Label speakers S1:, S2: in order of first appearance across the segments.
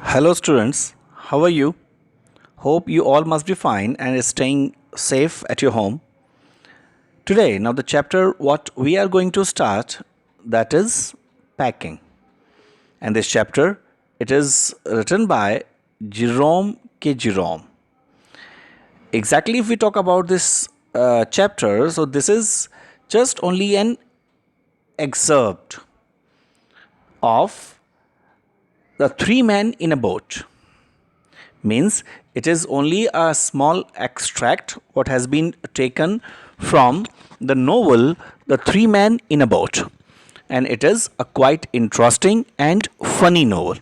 S1: Hello, students. How are you? Hope you all must be fine and staying safe at your home. Today, now the chapter what we are going to start that is packing. And this chapter it is written by Jerome K. Jerome. Exactly, if we talk about this chapter, so this is just only an excerpt of the three men in a boat. Means it is only a small extract what has been taken from the novel The Three Men in a Boat, and it is a quite interesting and funny novel.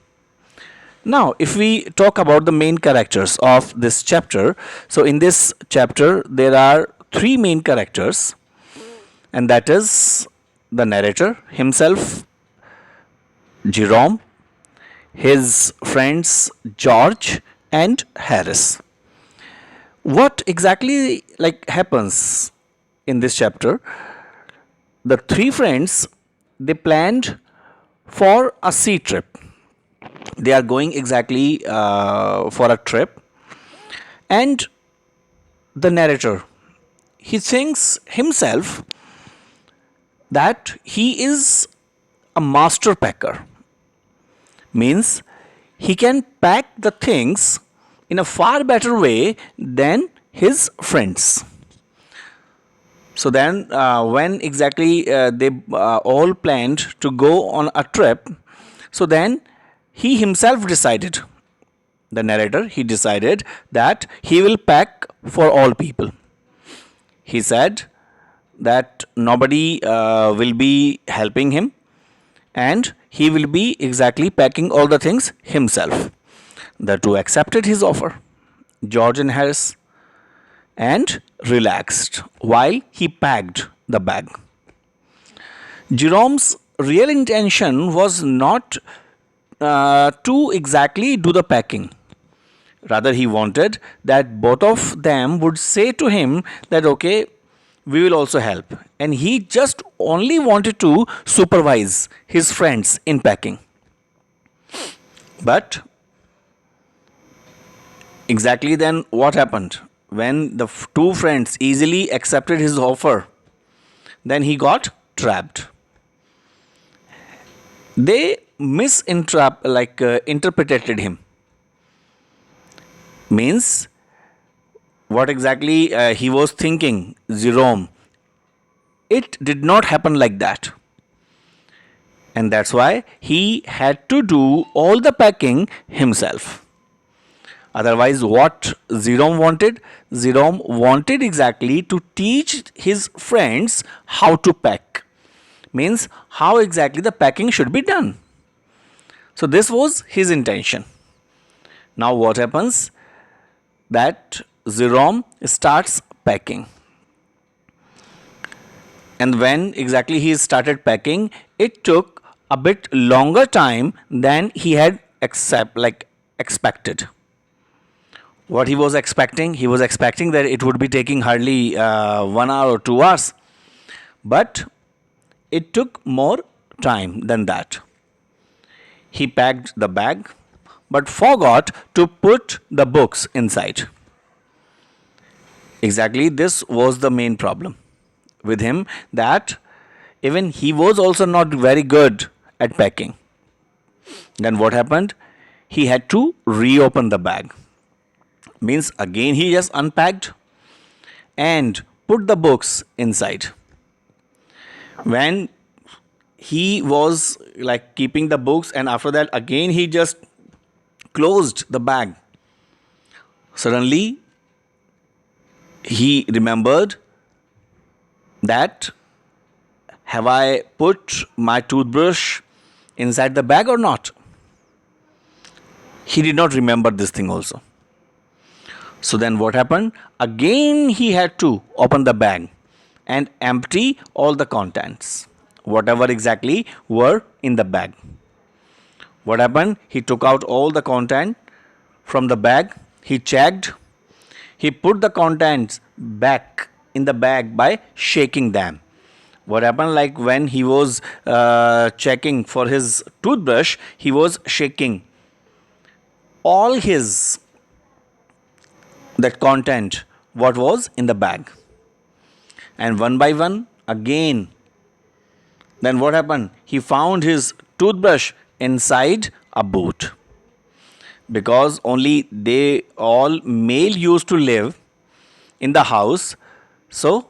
S1: Now if we talk about the main characters of this chapter, so in this chapter there are three main characters, and that is the narrator himself, Jerome, his friends George and Harris. What exactly happens in this chapter? The three friends they planned for a sea trip. They are going exactly for a trip, and the narrator he thinks himself that he is a master packer. Means he can pack the things in a far better way than his friends. So then, when exactly they all planned to go on a trip, so then he himself decided, the narrator, he decided that he will pack for all people. He said that nobody will be helping him and he will be exactly packing all the things himself. The two accepted his offer, George and Harris, and relaxed while he packed the bag. Jerome's real intention was not to exactly do the packing. Rather, he wanted that both of them would say to him that, okay, we will also help. And he just only wanted to supervise his friends in packing. But exactly then what happened? When the two friends easily accepted his offer, then he got trapped. They interpreted him. Means what exactly he was thinking, Jerome. It did not happen like that. And that's why he had to do all the packing himself. Otherwise, what Jerome wanted? Jerome wanted exactly to teach his friends how to pack. Means how exactly the packing should be done. So this was his intention. Now what happens? That Jerome starts packing. And when exactly he started packing, it took a bit longer time than he had expected. What he was expecting that it would be taking hardly 1 hour or 2 hours, but it took more time than that. He packed the bag but forgot to put the books inside. Exactly, this was the main problem with him, that even he was also not very good at packing. Then what happened? He had to reopen the bag. Means again he just unpacked and put the books inside. When he was keeping the books, and after that again he just closed the bag, suddenly he remembered that, have I put my toothbrush inside the bag or not? He did not remember this thing also. So then what happened? Again he had to open the bag and empty all the contents, whatever exactly were in the bag. What happened? He took out all the content from the bag, he checked, he put the contents back in the bag by shaking them. What happened? Like when he was checking for his toothbrush, he was shaking all his that content what was in the bag. And one by one again, then what happened? He found his toothbrush inside a boot, because only they all male used to live in the house, so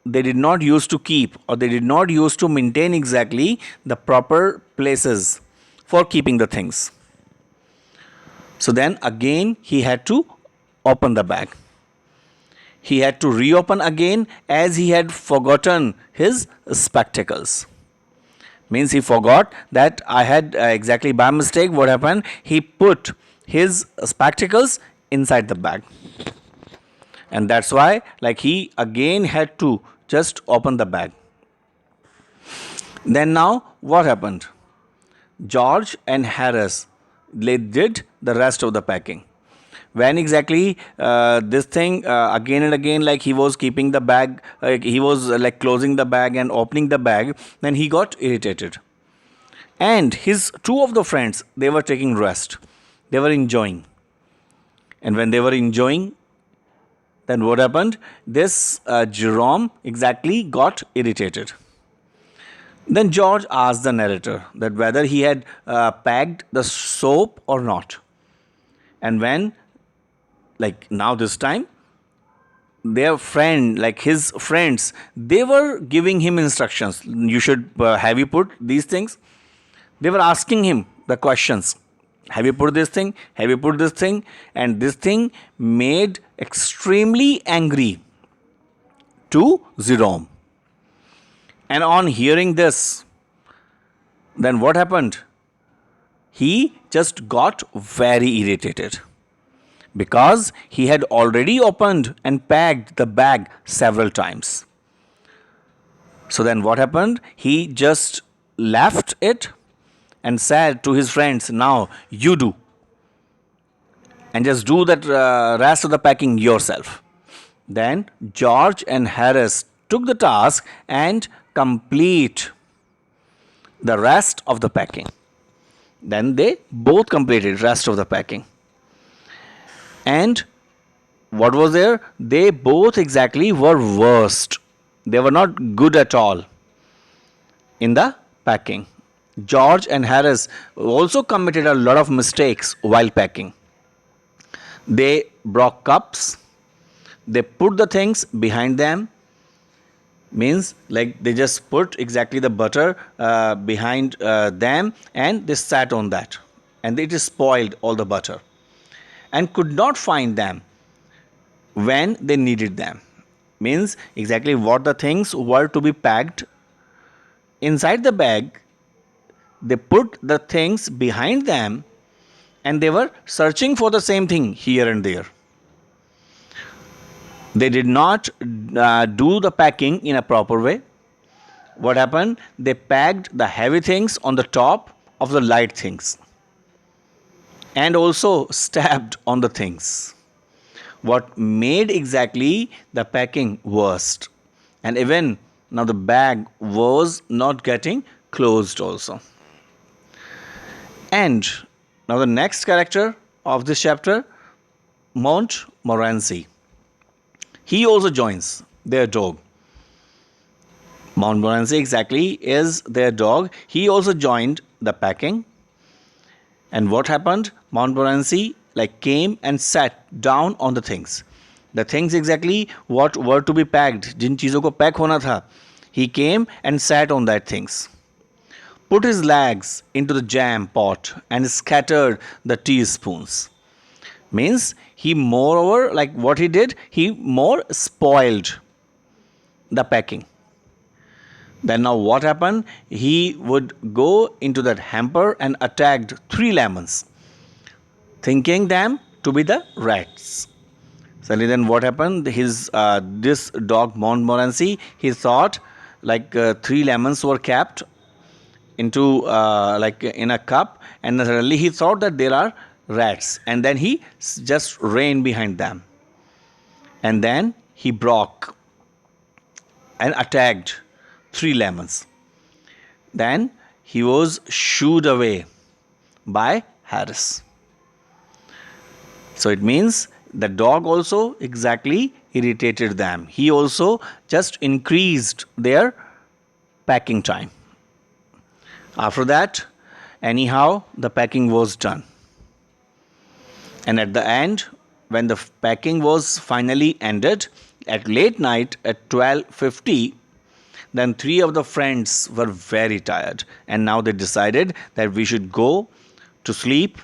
S1: they did not used to keep, or they did not used to maintain exactly the proper places for keeping the things. So then again he had to open the bag. He had to reopen again, as he had forgotten his spectacles. Means he forgot that I had exactly by mistake what happened, he put his spectacles inside the bag, and that's why like he again had to just open the bag. Then now what happened? George and Harris, they did the rest of the packing. When exactly this thing again and again, like he was keeping the bag, he was like closing the bag and opening the bag, then he got irritated. And his two of the friends, they were taking rest, they were enjoying. And when they were enjoying, then what happened? This Jerome exactly got irritated. Then George asked the narrator that whether he had packed the soap or not. And when, like now this time, their friend, like his friends, they were giving him instructions. You should, have you put these things? They were asking him the questions. Have you put this thing? Have you put this thing? And this thing made extremely angry to Jerome. And on hearing this, then what happened? He just got very irritated, because he had already opened and packed the bag several times. So then what happened? He just left it and said to his friends, now you do, and just do that rest of the packing yourself. Then George and Harris took the task and complete the rest of the packing. Then they both completed rest of the packing. And what was there? They both exactly were worst. They were not good at all in the packing. George and Harris also committed a lot of mistakes while packing. They broke cups. They put the things behind them. Means like they just put exactly the butter behind them, and they sat on that, and it is spoiled all the butter, and could not find them when they needed them. Means exactly what the things were to be packed inside the bag, they put the things behind them, and they were searching for the same thing here and there. They did not do the packing in a proper way. What happened? They packed the heavy things on the top of the light things, and also stabbed on the things. What made exactly the packing worst. And even now the bag was not getting closed also. And now the next character of this chapter, Montmorency. He also joins their dog. Montmorency exactly is their dog. He also joined the packing. And what happened? Montmorency like came and sat down on the things. The things exactly what were to be packed, जिन चीज़ों को pack होना था, he came and sat on that things. Put his legs into the jam pot and scattered the teaspoons. Means he moreover, like what he did, he more spoiled the packing. Then now what happened? He would go into that hamper and attacked 3 lemons, thinking them to be the rats. Suddenly then what happened? His this dog Montmorency, he thought like 3 lemons were kept into like in a cup, and suddenly he thought that there are rats, and then he just ran behind them, and then he broke and attacked 3 lemons. Then he was shooed away by Harris. So it means the dog also exactly irritated them. He also just increased their packing time. After that, anyhow, the packing was done. And at the end, when the packing was finally ended at late night at 12:50, then three of the friends were very tired, and now they decided that we should go to sleep.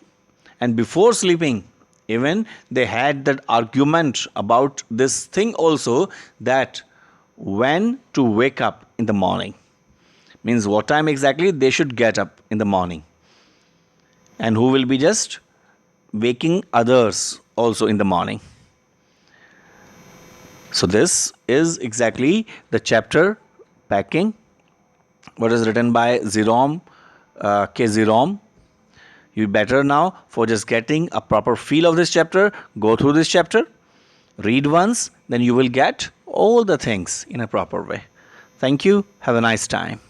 S1: And before sleeping, even they had that argument about this thing also, that when to wake up in the morning, means what time exactly they should get up in the morning, and who will be just waking others also in the morning. So this is exactly the chapter packing, what is written by Jerome K. Jerome. You better now, for just getting a proper feel of this chapter, go through this chapter, read once, then you will get all the things in a proper way. Thank you. Have a nice time.